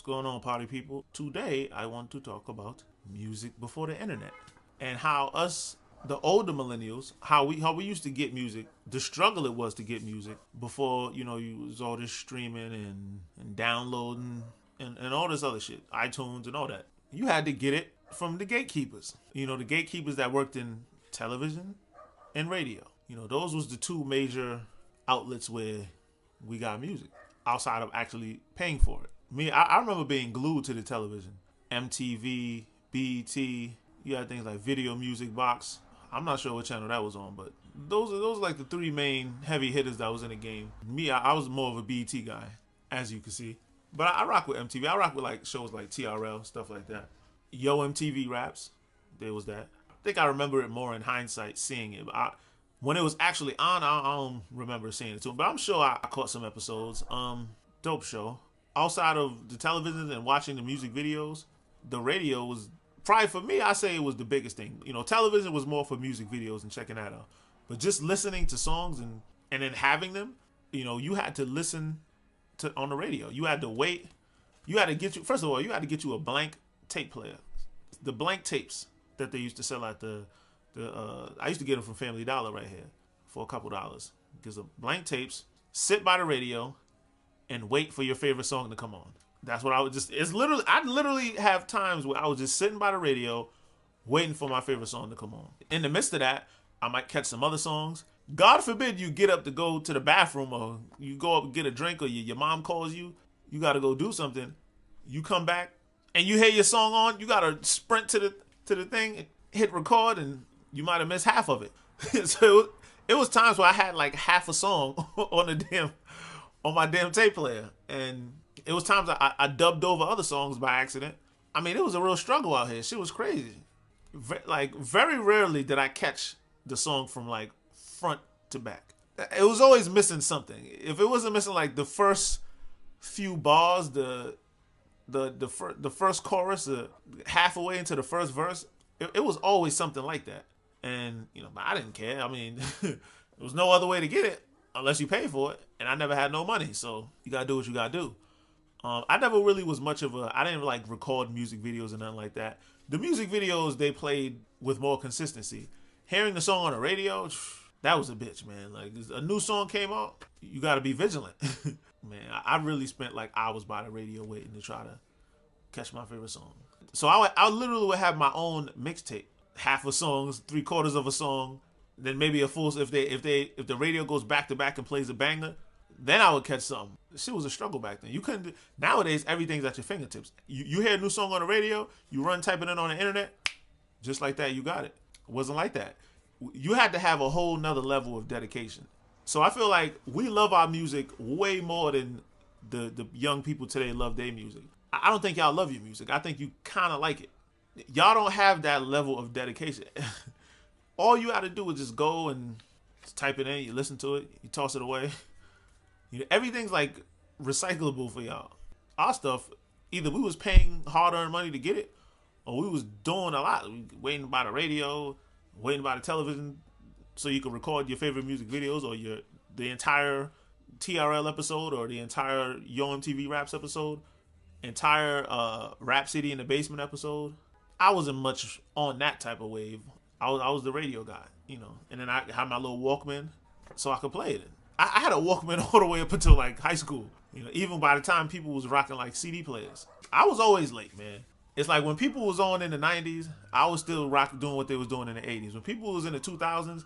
What's going on, party people? Today, I want to talk about music before the internet and how us, the older millennials, how we used to get music, the struggle it was to get music before you was all this streaming and downloading and all this other shit, iTunes and all that. You had to get it from the gatekeepers. The gatekeepers that worked in television and radio. Those was the two major outlets where we got music outside of actually paying for it. I remember being glued to the television. MTV, BET, you had things like Video Music Box. I'm not sure what channel that was on, but those are like the three main heavy hitters that was in the game. I was more of a BET guy, as you can see. But I rock with MTV. I rock with like shows like TRL, stuff like that. Yo MTV Raps, there was that. I think I remember it more in hindsight, seeing it. But when it was actually on, I don't remember seeing it too. But I'm sure I caught some episodes. Dope show. Outside of the television and watching the music videos, the radio was probably, for me, I say it was the biggest thing. Television was more for music videos and checking that out. But just listening to songs and then having them, you had to listen to on the radio. You had to wait. You had to first of all, you had to get you a blank tape player. The blank tapes that they used to sell at I used to get them from Family Dollar right here for a couple dollars. Because the blank tapes, sit by the radio and wait for your favorite song to come on. That's what I would I literally have times where I was just sitting by the radio waiting for my favorite song to come on. In the midst of that, I might catch some other songs. God forbid you get up to go to the bathroom or you go up and get a drink or your mom calls you. You got to go do something. You come back and you hear your song on. You got to sprint to the thing, hit record, and you might have missed half of it. So it was times where I had like half a song on my damn tape player. And it was times I dubbed over other songs by accident. I mean, it was a real struggle out here. Shit was crazy. Very rarely did I catch the song from like front to back. It was always missing something. If it wasn't missing like the first few bars, the first chorus, half away into the first verse, it was always something like that. And but I didn't care. I mean, there was no other way to get it unless you pay for it, and I never had no money, so you gotta do what you gotta do. I never really was much of I didn't like record music videos and nothing like that. The music videos, they played with more consistency. Hearing the song on the radio, that was a bitch, man. Like, a new song came out, you gotta be vigilant. Man, I really spent like hours by the radio waiting to try to catch my favorite song. So I literally would have my own mixtape, half a song, 3/4 of a song, then maybe a full. If the radio goes back to back and plays a banger, then I would catch something. Shit was a struggle back then. You couldn't. Nowadays, everything's at your fingertips. You hear a new song on the radio, you run typing it on the internet, just like that, you got it. It wasn't like that. You had to have a whole nother level of dedication. So I feel like we love our music way more than the young people today love their music. I don't think y'all love your music. I think you kind of like it. Y'all don't have that level of dedication. All you got to do is just go and just type it in. You listen to it. You toss it away. Everything's like recyclable for y'all. Our stuff, either we was paying hard-earned money to get it, or we was doing a lot. Waiting by the radio, waiting by the television, so you could record your favorite music videos or the entire TRL episode or the entire Yo MTV Raps episode, entire Rap City in the Basement episode. I wasn't much on that type of wave. I was the radio guy, and then I had my little Walkman so I could play it. I had a Walkman all the way up until like high school. Even by the time people was rocking like CD players, I was always late, man. It's like when people was on in the 90s, I was still doing what they was doing in the 80s. When people was in the 2000s,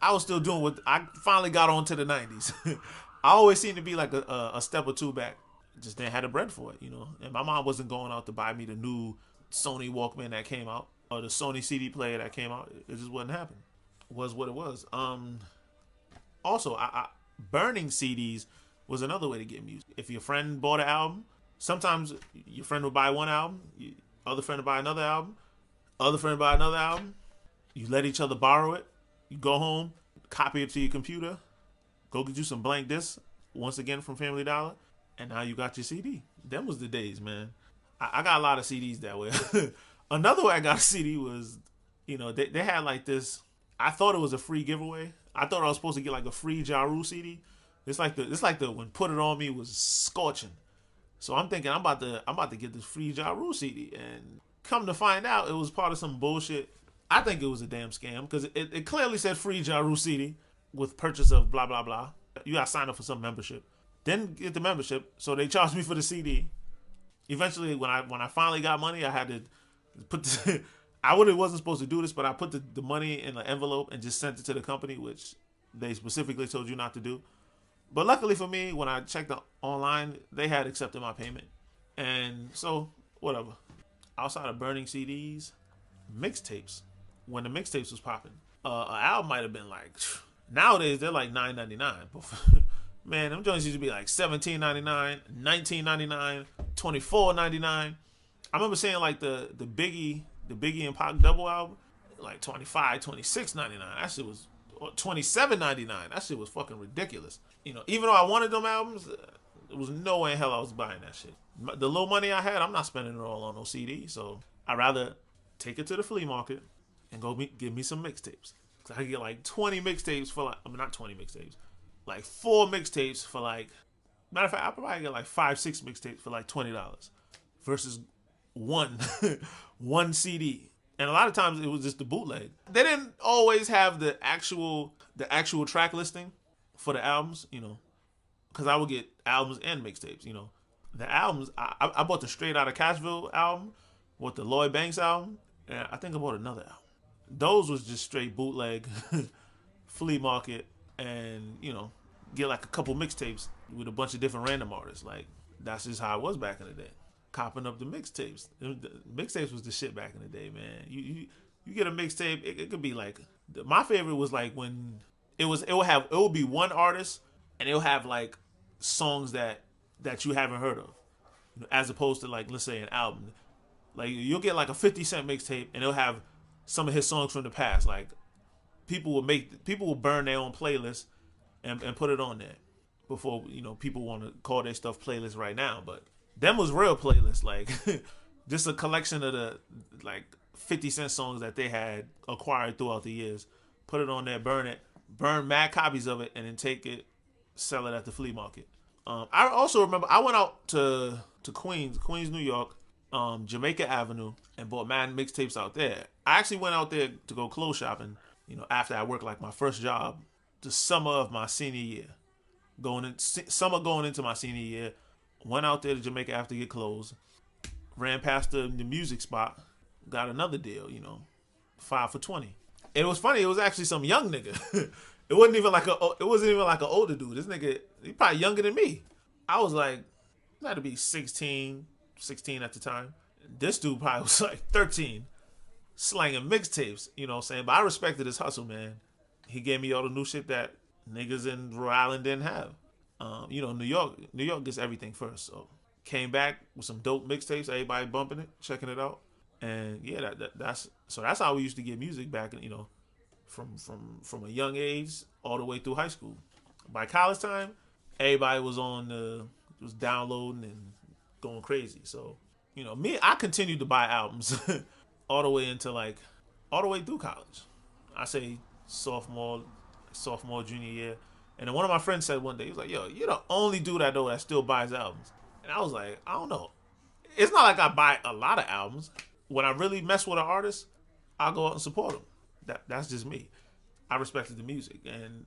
I was still doing what I finally got on to the 90s. I always seemed to be like a step or two back. Just didn't have the bread for it, And my mom wasn't going out to buy me the new Sony Walkman that came out or the Sony CD player that came out. It just wouldn't happen. It was what it was. Also, burning CDs was another way to get music. If your friend bought an album, sometimes your friend would buy one album, other friend would buy another album, other friend would buy another album. You let each other borrow it. You go home, copy it to your computer, go get you some blank discs, once again from Family Dollar, and now you got your CD. Them was the days, man. I got a lot of CDs that way. Another way I got a CD was, they had like this. I thought it was a free giveaway. I thought I was supposed to get like a free Ja Rule CD. It's like the when Put It On Me was scorching. So I'm thinking I'm about to get this free Ja Rule CD, and come to find out, it was part of some bullshit. I think it was a damn scam because it clearly said free Ja Rule CD with purchase of blah blah blah. You got to sign up for some membership. Didn't get the membership, so they charged me for the CD. Eventually, when I finally got money, I had to put the, I really wasn't supposed to do this, but I put the money in an envelope and just sent it to the company, which they specifically told you not to do. But luckily for me, when I checked online, they had accepted my payment, and so whatever. Outside of burning CDs, mixtapes. When the mixtapes was popping, an album might have been like nowadays they're like $9.99. Man, them joints used to be like $17.99, $19.99, $24.99. I remember seeing like the Biggie and Pac double album, like $25, $26.99. That shit was $27.99. That shit was fucking ridiculous. Even though I wanted them albums, there was no way in hell I was buying that shit. The little money I had, I'm not spending it all on no CD. So I'd rather take it to the flea market and give me some mixtapes. I could get like 20 mixtapes for like, I mean, not 20 mixtapes, like 4 mixtapes for like, matter of fact, I probably get like 5, 6 mixtapes for like $20 versus one one CD. And a lot of times it was just the bootleg. They didn't always have the actual track listing for the albums, because I would get albums and mixtapes. The albums, I bought the Straight Outta Cashville album, bought the Lloyd Banks album, and I think I bought another album. Those was just straight bootleg, flea market, and get like a couple mixtapes with a bunch of different random artists. Like that's just how it was back in the day. Copping up the mixtapes. Mixtapes was the shit back in the day, man. You get a mixtape, it could be like, my favorite was like when it would be one artist and it'll have like songs that you haven't heard of, as opposed to like, let's say, an album. Like you'll get like a 50 Cent mixtape and it'll have some of his songs from the past. Like people will burn their own playlist and put it on there before people want to call their stuff playlist right now. But them was real playlists, like just a collection of the like 50 Cent songs that they had acquired throughout the years. Put it on there, burn mad copies of it, and then take it, sell it at the flea market. I also remember I went out to Queens, New York, Jamaica Avenue, and bought mad mixtapes out there. I actually went out there to go clothes shopping, after I worked like my first job, the summer of my senior year, going into my senior year. Went out there to Jamaica after get clothes, ran past the music spot, got another deal, 5 for $20. It was funny. It was actually some young nigga. It wasn't even like an older dude. This nigga, he probably younger than me. I was like, I had to be 16 at the time. This dude probably was like 13, slanging mixtapes. You know what I'm saying? But I respected his hustle, man. He gave me all the new shit that niggas in Rhode Island didn't have. New York gets everything first. So came back with some dope mixtapes, everybody bumping it, checking it out, and yeah, that's how we used to get music back, from a young age all the way through high school. By college time, everybody was was downloading and going crazy. So I continued to buy albums all the way through college. I say sophomore, junior year. And then one of my friends said one day, he was like, yo, you're the only dude I know that still buys albums. And I was like, I don't know. It's not like I buy a lot of albums. When I really mess with an artist, I'll go out and support them. That's just me. I respected the music. And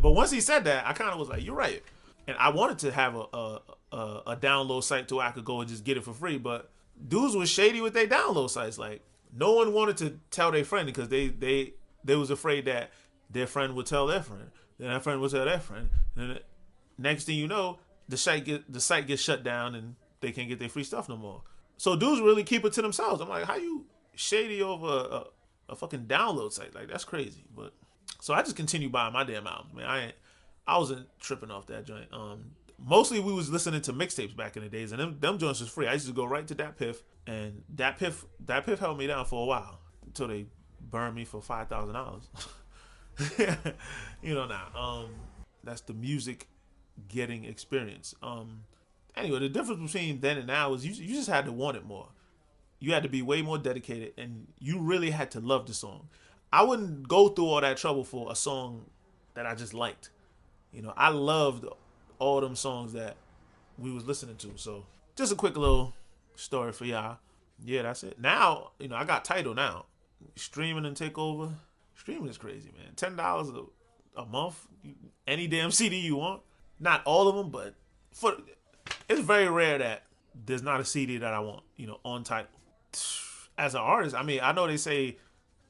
but once he said that, I kind of was like, you're right. And I wanted to have a download site to where I could go and just get it for free. But dudes was shady with their download sites. Like, no one wanted to tell their friend because they was afraid that their friend would tell their friend. Then that friend would tell their friend. And next thing you know, the site gets shut down and they can't get their free stuff no more. So dudes really keep it to themselves. I'm like, how you shady over a fucking download site? Like, that's crazy. But so I just continue buying my damn albums, man. I wasn't tripping off that joint. Mostly we was listening to mixtapes back in the days, and them joints was free. I used to go right to Dat Piff, and Dat Piff held me down for a while until they burned me for $5,000. That's the music getting experience. Anyway, the difference between then and now is you just had to want it more. You had to be way more dedicated, and you really had to love the song. I wouldn't go through all that trouble for a song that I just liked. I loved all them songs that we was listening to. So just a quick little story for y'all. Yeah, that's it. Now, I got Tidal now. Streaming and take over. Streaming is crazy, man. $10 a month, any damn CD you want. Not all of them, but it's very rare that there's not a CD that I want, on Tidal. As an artist, I mean, I know they say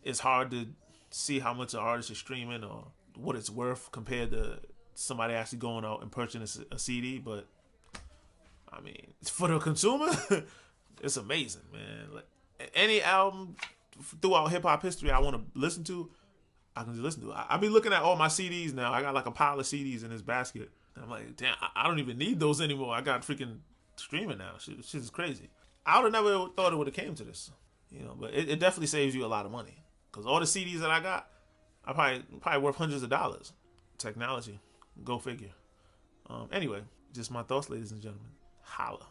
it's hard to see how much an artist is streaming or what it's worth compared to somebody actually going out and purchasing a CD, but I mean, for the consumer, it's amazing, man. Like any album throughout hip hop history I want to listen to, I can just listen to it. I be looking at all my CDs now. I got like a pile of CDs in this basket. And I'm like, damn, I don't even need those anymore. I got freaking streaming now. Shit is crazy. I would have never thought it would have came to this, but it definitely saves you a lot of money. Because all the CDs that I got, are probably worth hundreds of dollars. Technology. Go figure. Anyway, just my thoughts, ladies and gentlemen. Holla.